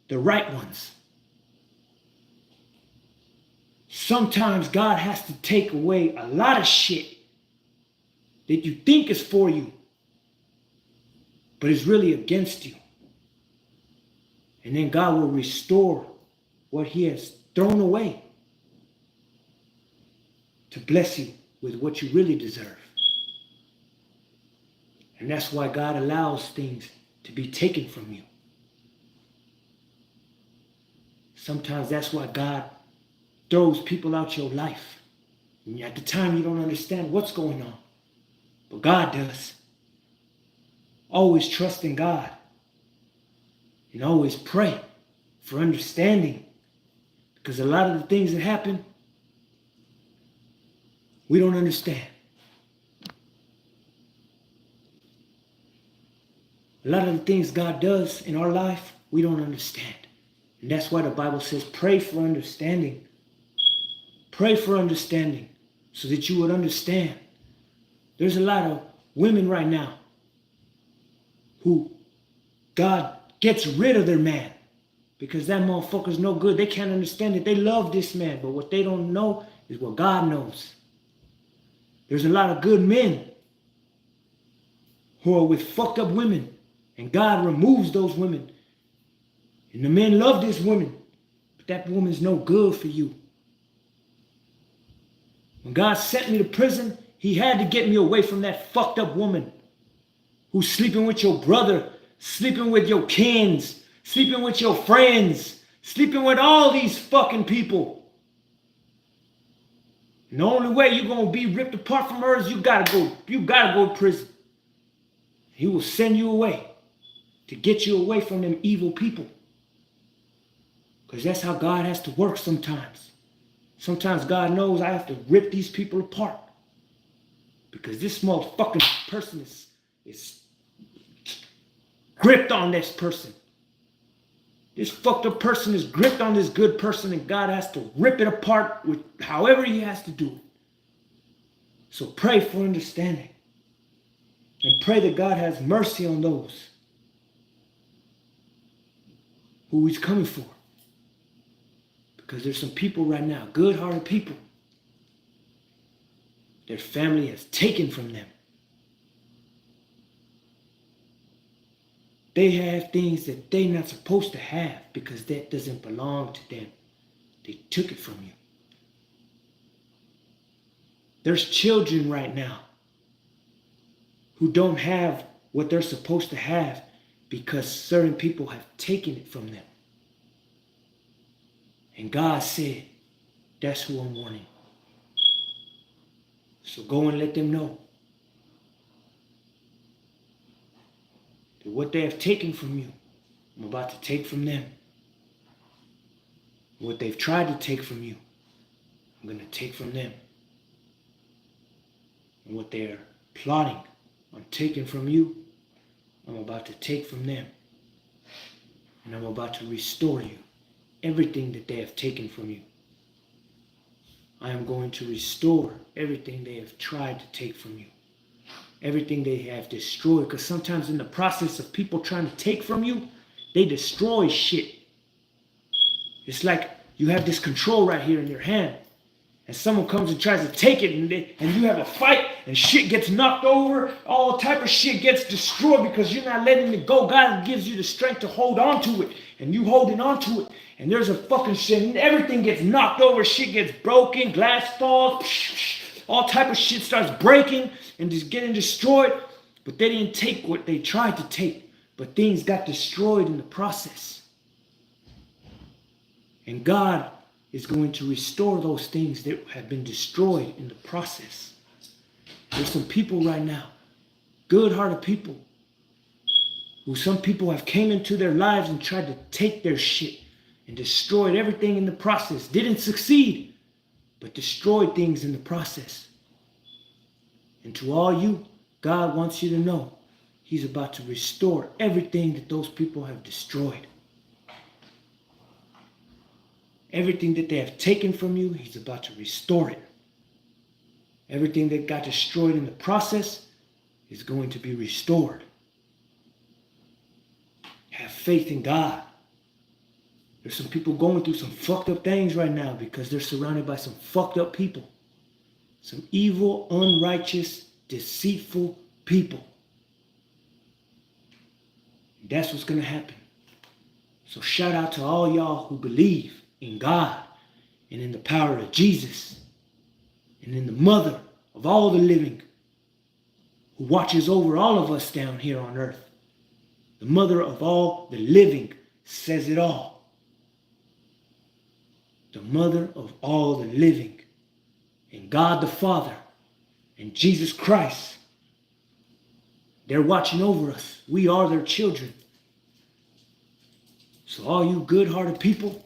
the right ones. Sometimes God has to take away a lot of shit that you think is for you, but is really against you. And then God will restore what he has thrown away to bless you with what you really deserve. And that's why God allows things to be taken from you. Sometimes that's why God throws people out your life. And at the time you don't understand what's going on. But God does. Always trust in God. And always pray for understanding. Because a lot of the things that happen, we don't understand. A lot of the things God does in our life, we don't understand. And that's why the Bible says, pray for understanding. Pray for understanding so that you would understand. There's a lot of women right now who God gets rid of their man because that motherfucker's no good. They can't understand it. They love this man, but what they don't know is what God knows. There's a lot of good men who are with fucked up women, and God removes those women. And the men love this woman, but that woman's no good for you. When God sent me to prison, he had to get me away from that fucked up woman who's sleeping with your brother, sleeping with your kins, sleeping with your friends, sleeping with all these fucking people. And the only way you're going to be ripped apart from her is you gotta go to prison. He will send you away to get you away from them evil people. Because that's how God has to work sometimes. Sometimes God knows I have to rip these people apart. Because this motherfucking person is gripped on this person. This fucked up person is gripped on this good person, and God has to rip it apart with however he has to do it. So pray for understanding. And pray that God has mercy on those who he's coming for. Because there's some people right now, good-hearted people, their family has taken from them. They have things that they're not supposed to have because that doesn't belong to them. They took it from you. There's children right now who don't have what they're supposed to have because certain people have taken it from them. And God said, that's who I'm warning. So go and let them know that what they have taken from you, I'm about to take from them. What they've tried to take from you, I'm going to take from them. And what they're plotting on taking from you, I'm about to take from them. And I'm about to restore you. Everything that they have taken from you. I am going to restore everything they have tried to take from you. Everything they have destroyed. Because sometimes in the process of people trying to take from you, they destroy shit. It's like you have this control right here in your hand. And someone comes and tries to take it, and you have a fight, and shit gets knocked over. All type of shit gets destroyed because you're not letting it go. God gives you the strength to hold on to it. And you holding on to it. And there's a fucking shit, and everything gets knocked over. Shit gets broken, glass falls, all type of shit starts breaking and just getting destroyed. But they didn't take what they tried to take. But things got destroyed in the process. And God is going to restore those things that have been destroyed in the process. There's some people right now, good-hearted people, who some people have came into their lives and tried to take their shit and destroyed everything in the process. Didn't succeed, but destroyed things in the process. And to all you, God wants you to know he's about to restore everything that those people have destroyed. Everything that they have taken from you, he's about to restore it. Everything that got destroyed in the process is going to be restored. Have faith in God. There's some people going through some fucked up things right now because they're surrounded by some fucked up people. Some evil, unrighteous, deceitful people. That's what's going to happen. So shout out to all y'all who believe in God and in the power of Jesus and in the mother of all the living who watches over all of us down here on earth. The mother of all the living says it all. The mother of all the living, and God the Father and Jesus Christ. They're watching over us. We are their children. So all you good-hearted people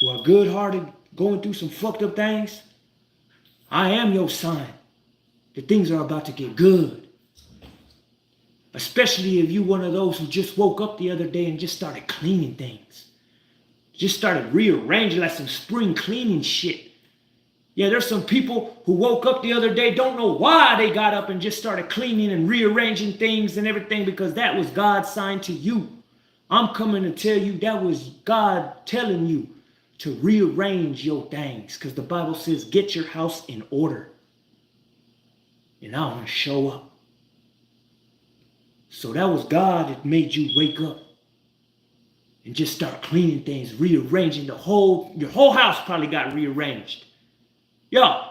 who are good-hearted, going through some fucked up things, I am your sign that things are about to get good. Especially if you're one of those who just woke up the other day and just started cleaning things. Just started rearranging like some spring cleaning shit. Yeah, there's some people who woke up the other day, don't know why they got up and just started cleaning and rearranging things and everything, because that was God's sign to you. I'm coming to tell you that was God telling you to rearrange your things, because the Bible says get your house in order. And I want to show up. So that was God that made you wake up and just start cleaning things, rearranging your whole house probably got rearranged. Yeah,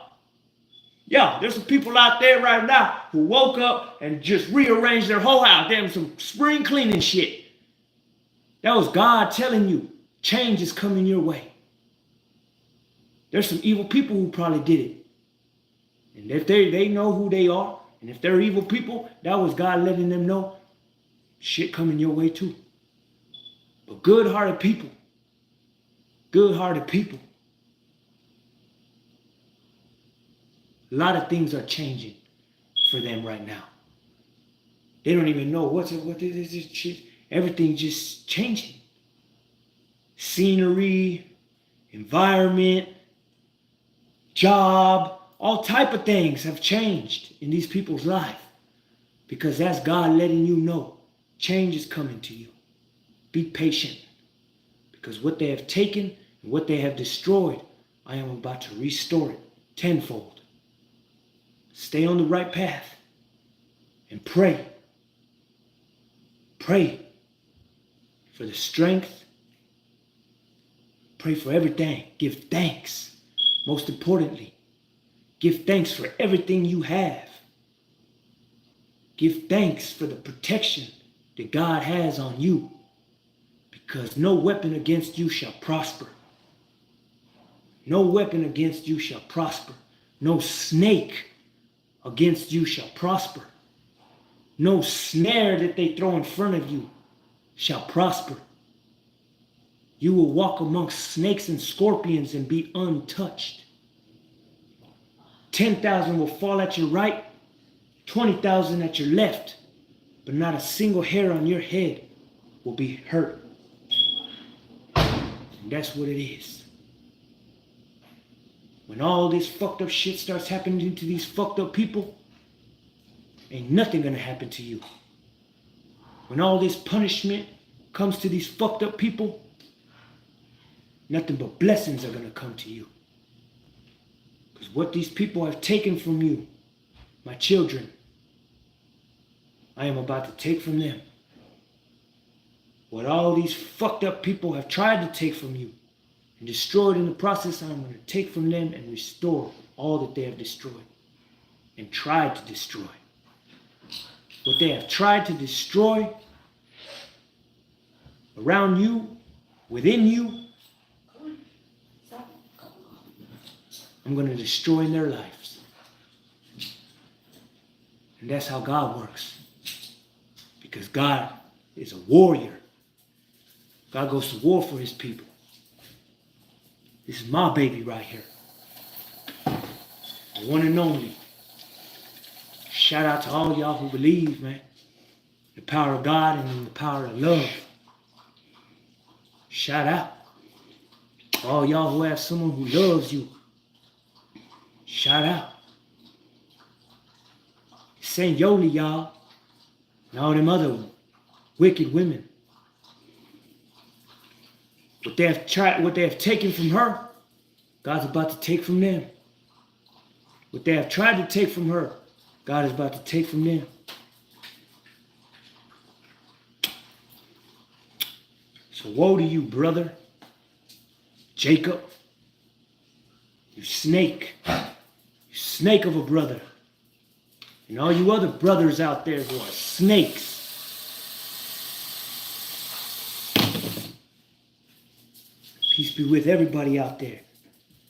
there's some people out there right now who woke up and just rearranged their whole house. Damn, some spring cleaning shit. That was God telling you change is coming your way. There's some evil people who probably did it. And if they know who they are, and if they're evil people, that was God letting them know shit coming your way too. But good-hearted people, a lot of things are changing for them right now. They don't even know what is this shit. Everything just changing. Scenery, environment, job, all type of things have changed in these people's life. Because that's God letting you know change is coming to you. Be patient. Because what they have taken and what they have destroyed, I am about to restore it tenfold. Stay on the right path and pray. Pray for the strength. Pray for everything. Give thanks. Most importantly, give thanks for everything you have. Give thanks for the protection that God has on you. Because no weapon against you shall prosper. No weapon against you shall prosper. No snake against you shall prosper. No snare that they throw in front of you shall prosper. You will walk amongst snakes and scorpions and be untouched. 10,000 will fall at your right, 20,000 at your left, but not a single hair on your head will be hurt. And that's what it is. When all this fucked up shit starts happening to these fucked up people, ain't nothing gonna happen to you. When all this punishment comes to these fucked up people, nothing but blessings are gonna come to you. Because what these people have taken from you, my children, I am about to take from them. What all these fucked up people have tried to take from you and destroyed in the process, I'm going to take from them and restore all that they have destroyed and tried to destroy. What they have tried to destroy around you, within you, I'm going to destroy in their lives. And that's how God works. Because God is a warrior. God goes to war for his people. This is my baby right here. The one and only. Shout out to all y'all who believe, man. The power of God and in the power of love. Shout out. For all y'all who have someone who loves you, shout out. Saint Yoli, y'all, and all them other wicked women. What they have taken from her, God's about to take from them. What they have tried to take from her, God is about to take from them. So woe to you, brother Jacob. You snake. You snake of a brother. And all you other brothers out there who are snakes. Peace be with everybody out there.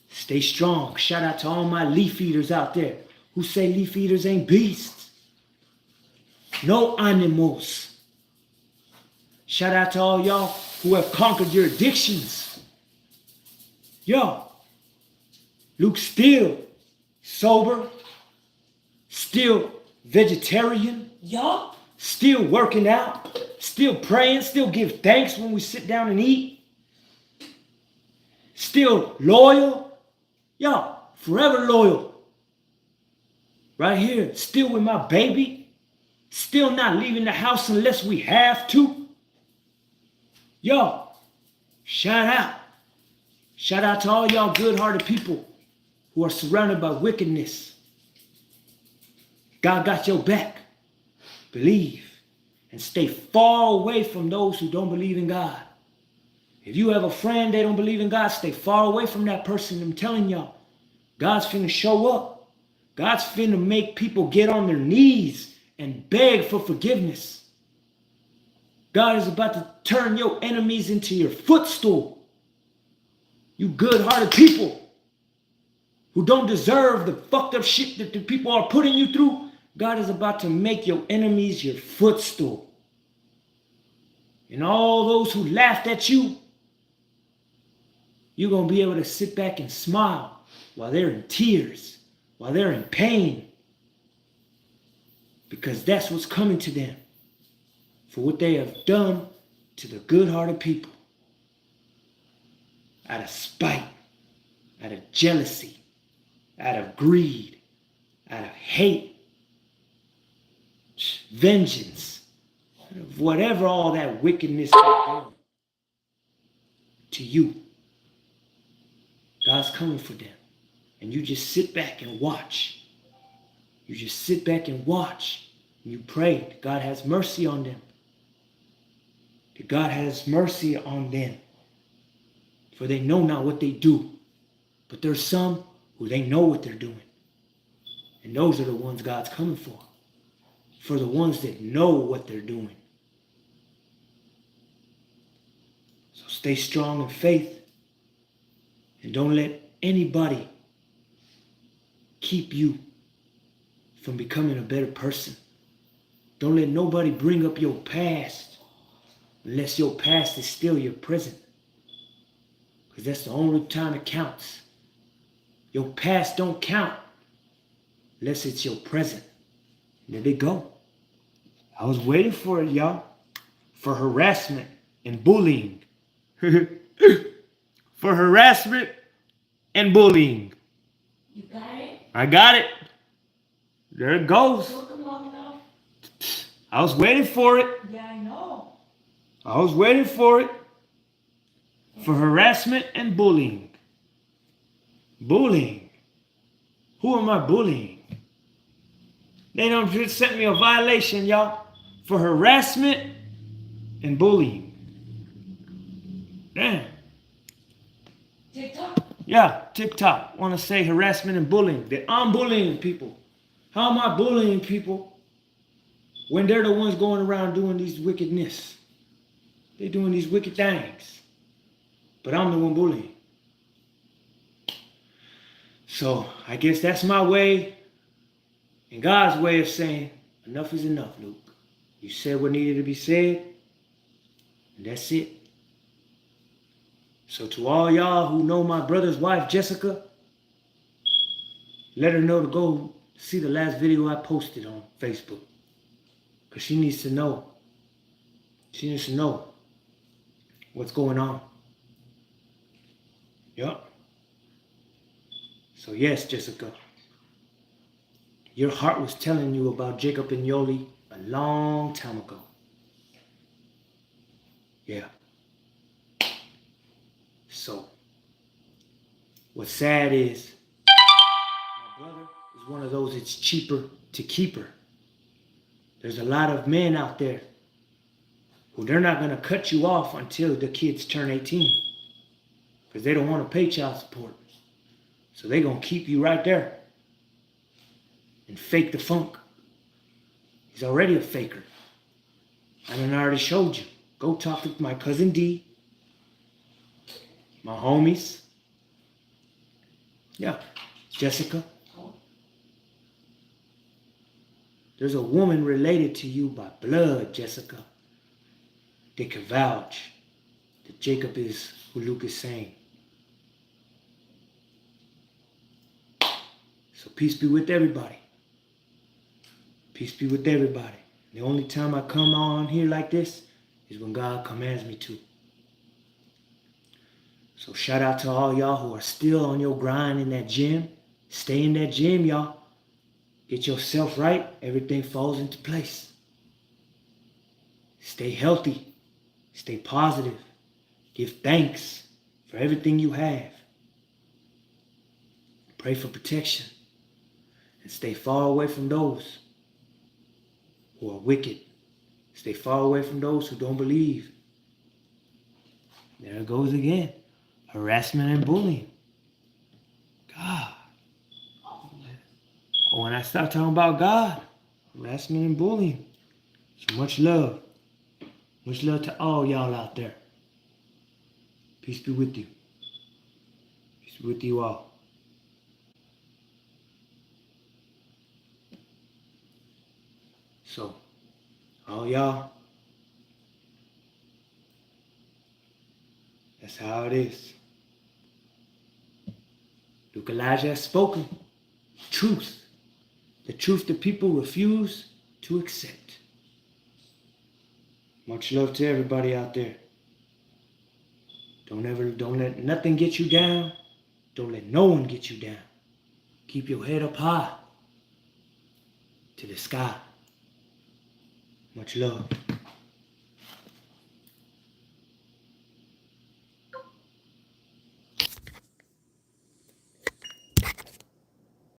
Stay strong. Shout out to all my leaf eaters out there who say leaf eaters ain't beasts. No animals. Shout out to all y'all who have conquered your addictions. Yo, Luke still sober, still vegetarian, Yup. still working out, still praying, still give thanks when we sit down and eat, still loyal, yo, forever loyal. Right here, still with my baby, still not leaving the house unless we have to. Yo, shout out. Shout out to all y'all good-hearted people who are surrounded by wickedness. God got your back. Believe and stay far away from those who don't believe in God. If you have a friend they don't believe in God, stay far away from that person. I'm telling y'all, God's finna show up. God's finna make people get on their knees and beg for forgiveness. God is about to turn your enemies into your footstool. You good-hearted people who don't deserve the fucked up shit that the people are putting you through, God is about to make your enemies your footstool. And all those who laughed at you, you're going to be able to sit back and smile while they're in tears, while they're in pain. Because that's what's coming to them for what they have done to the good-hearted people. Out of spite, out of jealousy, out of greed, out of hate, vengeance, out of whatever all that wickedness they've done to you. God's coming for them. And you just sit back and watch. You just sit back and watch. And you pray that God has mercy on them. That God has mercy on them. For they know not what they do. But there's some who they know what they're doing. And those are the ones God's coming for. For the ones that know what they're doing. So stay strong in faith. And don't let anybody keep you from becoming a better person. Don't let nobody bring up your past unless your past is still your present. Because that's the only time it counts. Your past don't count unless it's your present. And there they go. I was waiting for it, y'all. For harassment and bullying. For harassment and bullying. You got it? I got it. There it goes. Took them long enough? I was waiting for it. Yeah, I know. I was waiting for it. For harassment and bullying. Bullying. Who am I bullying? They don't just sent me a violation, y'all. For harassment and bullying. Damn. TikTok? Yeah, TikTok. Want to say harassment and bullying. That I'm bullying people. How am I bullying people when they're the ones going around doing these wickedness? They're doing these wicked things. But I'm the one bullying. So I guess that's my way and God's way of saying enough is enough, Luke. You said what needed to be said, and that's it. So to all y'all who know my brother's wife, Jessica, let her know to go see the last video I posted on Facebook. Because she needs to know. She needs to know what's going on. Yup. So yes, Jessica, your heart was telling you about Jacob and Yoli a long time ago. Yeah. So, what's sad is my brother is one of those it's cheaper to keep her. There's a lot of men out there who they're not going to cut you off until the kids turn 18 because they don't want to pay child support. So they're going to keep you right there and fake the funk. He's already a faker. I done already showed you. Go talk to my cousin D, my homies. Yeah, Jessica. There's a woman related to you by blood, Jessica. They can vouch that Jacob is who Luke is saying. So peace be with everybody. Peace be with everybody. The only time I come on here like this is when God commands me to. So shout out to all y'all who are still on your grind in that gym. Stay in that gym, y'all. Get yourself right. Everything falls into place. Stay healthy. Stay positive. Give thanks for everything you have. Pray for protection. And stay far away from those who are wicked. Stay far away from those who don't believe. There it goes again. Harassment and bullying. God. When I start talking about God, harassment and bullying. So much love. Much love to all y'all out there. Peace be with you. Peace be with you all. So, all y'all, that's how it is. Luke Elijah has spoken. Truth. The truth that people refuse to accept. Much love to everybody out there. Don't let nothing get you down. Don't let no one get you down. Keep your head up high to the sky. Much love.